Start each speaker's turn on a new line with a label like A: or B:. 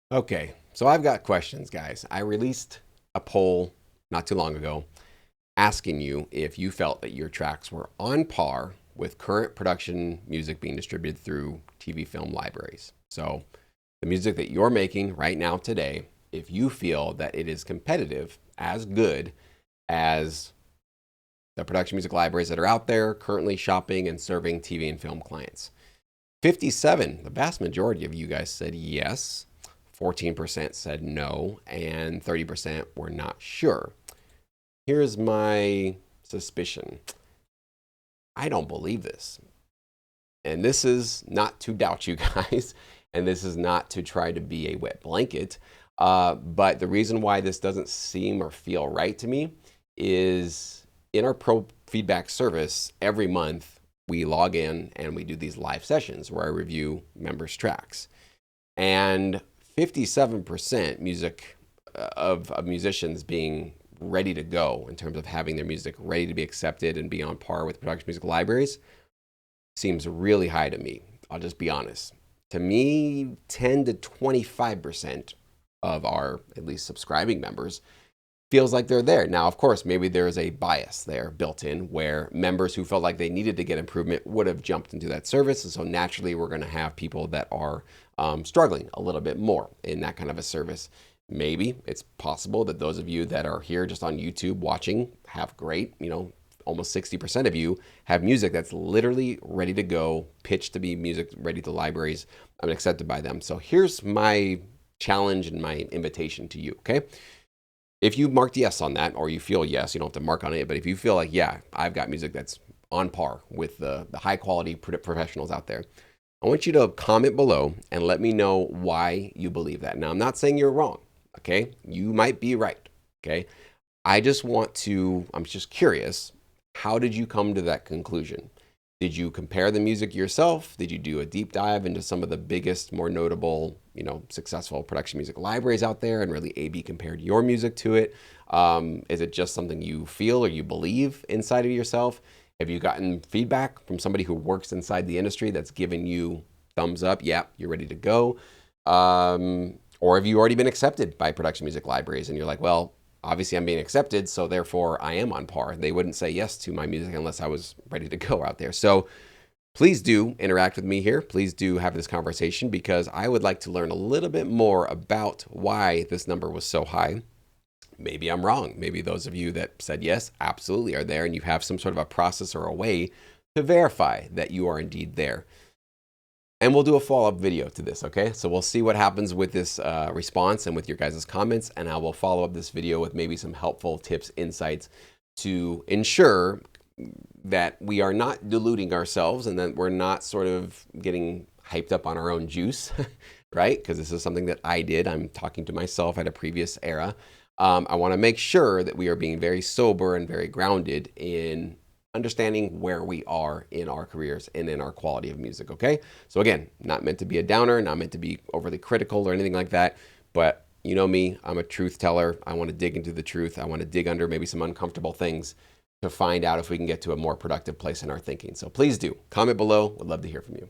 A: Okay, so I've got questions, guys. I released a poll not too long ago asking you if you felt that your tracks were on par with current production music being distributed through TV film libraries. So, the music that you're making right now today, if you feel that it is competitive, as good as the production music libraries that are out there currently shopping and serving TV and film clients. 57, the vast majority of you guys said yes. 14% said no, and 30% were not sure. Here's my suspicion. I don't believe this. And this is not to doubt you guys, and this is not to try to be a wet blanket. But the reason why this doesn't seem or feel right to me is in our pro feedback service, every month we log in and we do these live sessions where I review members' tracks. And 57% music of musicians being ready to go in terms of having their music ready to be accepted and be on par with production music libraries seems really high to me. I'll just be honest. To me, 10 to 25% of our at least subscribing members feels like they're there. Now, of course, maybe there's a bias there built in where members who felt like they needed to get improvement would have jumped into that service. And so naturally, we're going to have people that are struggling a little bit more in that kind of a service. Maybe it's possible that those of you that are here just on YouTube watching have great, almost 60% of you have music that's literally ready to go, pitched to be music ready to libraries and accepted by them. So here's my challenge and my invitation to you, okay? If you marked yes on that, or you feel yes, you don't have to mark on it, but if you feel like, yeah, I've got music that's on par with the high quality professionals out there, I want you to comment below and let me know why you believe that. Now, I'm not saying you're wrong, okay? You might be right, okay? I'm just curious, how did you come to that conclusion? Did you compare the music yourself? Did you do a deep dive into some of the biggest, more notable, successful production music libraries out there and really A/B compared your music to it? Is it just something you feel or you believe inside of yourself? Have you gotten feedback from somebody who works inside the industry that's given you thumbs up? Yeah, you're ready to go. Or have you already been accepted by production music libraries and you're like, well, obviously I'm being accepted, so therefore I am on par. They wouldn't say yes to my music unless I was ready to go out there. So please do interact with me here. Please do have this conversation because I would like to learn a little bit more about why this number was so high. Maybe I'm wrong. Maybe those of you that said yes, absolutely are there, and you have some sort of a process or a way to verify that you are indeed there. And we'll do a follow-up video to this, okay? So we'll see what happens with this response and with your guys' comments, and I will follow up this video with maybe some helpful tips, insights to ensure that we are not deluding ourselves and that we're not sort of getting hyped up on our own juice, right? Because this is something that I did. I'm talking to myself at a previous era. I want to make sure that we are being very sober and very grounded in understanding where we are in our careers and in our quality of music, okay? So again, not meant to be a downer, not meant to be overly critical or anything like that, but you know me, I'm a truth teller. I want to dig into the truth. I want to dig under maybe some uncomfortable things to find out if we can get to a more productive place in our thinking. So please do comment below. Would love to hear from you.